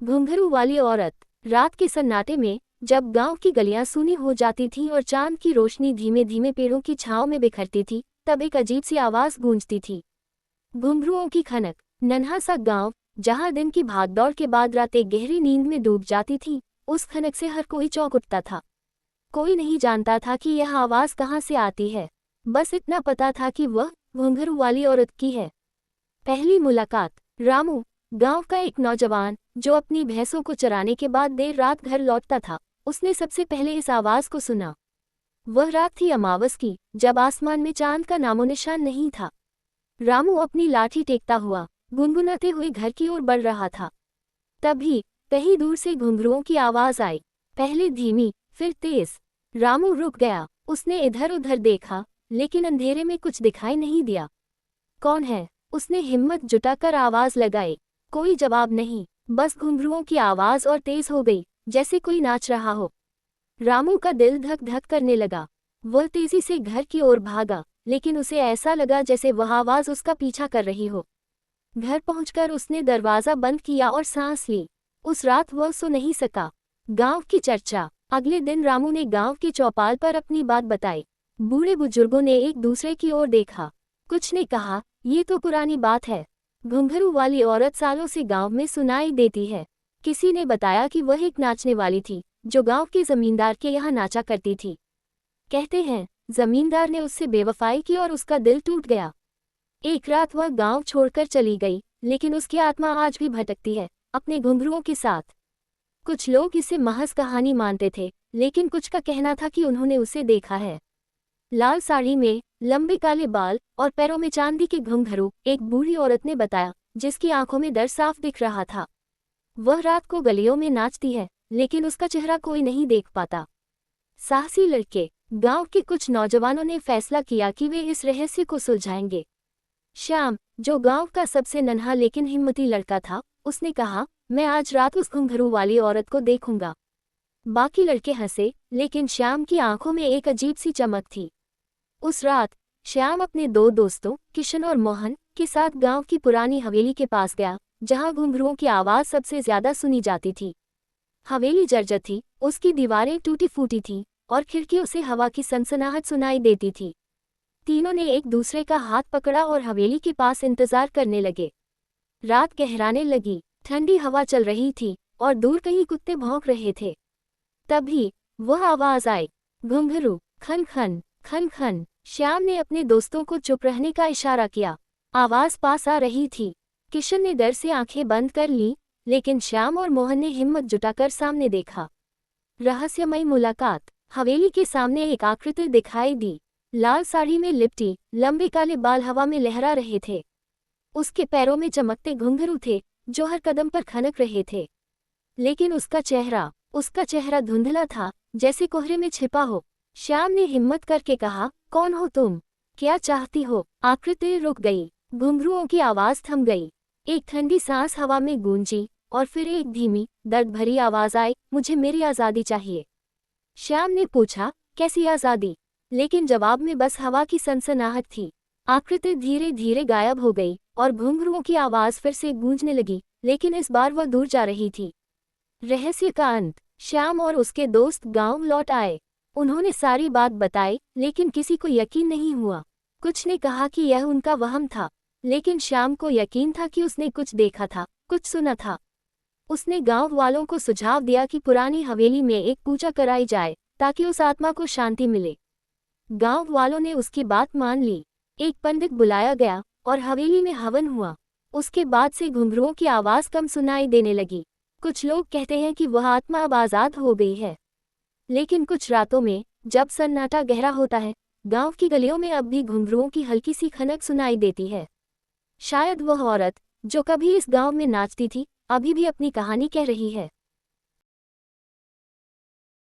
घुंघरू वाली औरत। रात के सन्नाटे में जब गांव की गलियां सूनी हो जाती थीं और चांद की रोशनी धीमे धीमे पेड़ों की छांव में बिखरती थी, तब एक अजीब सी आवाज गूंजती थी। घुंघरुओं की खनक। नन्हा सा गांव, जहां दिन की भागदौड़ के बाद रातें गहरी नींद में डूब जाती थी, उस खनक से हर कोई चौंक उठता था। कोई नहीं जानता था कि यह आवाज कहाँ से आती है, बस इतना पता था कि वह घुंघरू वाली औरत की है। पहली मुलाकात। रामू, गांव का एक नौजवान जो अपनी भैंसों को चराने के बाद देर रात घर लौटता था, उसने सबसे पहले इस आवाज को सुना। वह रात थी अमावस की, जब आसमान में चांद का नामोनिशान नहीं था। रामू अपनी लाठी टेकता हुआ गुनगुनाते हुए घर की ओर बढ़ रहा था। तभी कहीं दूर से घुंघरुओं की आवाज आई, पहले धीमी, फिर तेज। रामू रुक गया। उसने इधर उधर देखा, लेकिन अंधेरे में कुछ दिखाई नहीं दिया। कौन है? उसने हिम्मत जुटाकर आवाज लगाई। कोई जवाब नहीं, बस घुंघरुओं की आवाज और तेज हो गई, जैसे कोई नाच रहा हो। रामू का दिल धक धक करने लगा। वह तेजी से घर की ओर भागा, लेकिन उसे ऐसा लगा जैसे वह आवाज उसका पीछा कर रही हो। घर पहुंचकर उसने दरवाजा बंद किया और सांस ली। उस रात वह सो नहीं सका। गांव की चर्चा। अगले दिन रामू ने गांव की चौपाल पर अपनी बात बताई। बूढ़े बुजुर्गों ने एक दूसरे की ओर देखा। कुछ ने कहा, ये तो पुरानी बात है, घुंघरू वाली औरत सालों से गांव में सुनाई देती है। किसी ने बताया कि वह एक नाचने वाली थी, जो गांव के जमींदार के यहाँ नाचा करती थी। कहते हैं जमींदार ने उससे बेवफाई की और उसका दिल टूट गया। एक रात वह गांव छोड़कर चली गई, लेकिन उसकी आत्मा आज भी भटकती है, अपने घुंघरुओं के साथ। कुछ लोग इसे महज कहानी मानते थे, लेकिन कुछ का कहना था कि उन्होंने उसे देखा है। लाल साड़ी में, लंबे काले बाल और पैरों में चांदी के घुंघरू, एक बूढ़ी औरत ने बताया, जिसकी आंखों में डर साफ दिख रहा था। वह रात को गलियों में नाचती है, लेकिन उसका चेहरा कोई नहीं देख पाता। साहसी लड़के। गांव के कुछ नौजवानों ने फैसला किया कि वे इस रहस्य को सुलझाएंगे। श्याम, जो गांव का सबसे नन्हा लेकिन हिम्मती लड़का था, उसने कहा, मैं आज रात उस घुंघरू वाली औरत को देखूंगा। बाकी लड़के हंसे, लेकिन श्याम की आंखों में एक अजीब सी चमक थी। उस रात श्याम अपने दो दोस्तों किशन और मोहन के साथ गांव की पुरानी हवेली के पास गया, जहां घुंघरुओं की आवाज सबसे ज्यादा सुनी जाती थी। हवेली जर्जर थी, उसकी दीवारें टूटी फूटी थीं और खिड़कियों से हवा की सनसनाहट सुनाई देती थी। तीनों ने एक दूसरे का हाथ पकड़ा और हवेली के पास इंतजार करने लगे। रात गहराने लगी, ठंडी हवा चल रही थी और दूर कहीं कुत्ते भौंक रहे थे। तभी वह आवाज आई, घुंघरू, खन खन खन खन। श्याम ने अपने दोस्तों को चुप रहने का इशारा किया। आवाज पास आ रही थी। किशन ने डर से आंखें बंद कर लीं, लेकिन श्याम और मोहन ने हिम्मत जुटाकर सामने देखा। रहस्यमयी मुलाकात। हवेली के सामने एक आकृति दिखाई दी। लाल साड़ी में लिपटी, लंबे काले बाल हवा में लहरा रहे थे। उसके पैरों में चमकते घुंघरू थे, जो हर कदम पर खनक रहे थे। लेकिन उसका चेहरा धुंधला था, जैसे कोहरे में छिपा हो। श्याम ने हिम्मत करके कहा, कौन हो तुम? क्या चाहती हो? आकृति रुक गई। घुंघरुओं की आवाज थम गई। एक ठंडी सांस हवा में गूंजी और फिर एक धीमी, दर्द भरी आवाज आई, मुझे मेरी आज़ादी चाहिए। श्याम ने पूछा, कैसी आज़ादी? लेकिन जवाब में बस हवा की सनसनाहट थी। आकृति धीरे धीरे गायब हो गई और घुंघरुओं की आवाज फिर से गूंजने लगी, लेकिन इस बार वह दूर जा रही थी। रहस्य का अंत। श्याम और उसके दोस्त गांव लौट आए। उन्होंने सारी बात बताई, लेकिन किसी को यकीन नहीं हुआ। कुछ ने कहा कि यह उनका वहम था, लेकिन श्याम को यकीन था कि उसने कुछ देखा था, कुछ सुना था। उसने गांव वालों को सुझाव दिया कि पुरानी हवेली में एक पूजा कराई जाए, ताकि उस आत्मा को शांति मिले। गांव वालों ने उसकी बात मान ली। एक पंडित बुलाया गया और हवेली में हवन हुआ। उसके बाद से घुंघरुओं की आवाज कम सुनाई देने लगी। कुछ लोग कहते हैं कि वह आत्मा अब आज़ाद हो गई है। लेकिन कुछ रातों में, जब सन्नाटा गहरा होता है, गांव की गलियों में अब भी घुंघरुओं की हल्की सी खनक सुनाई देती है। शायद वह औरत, जो कभी इस गांव में नाचती थी, अभी भी अपनी कहानी कह रही है।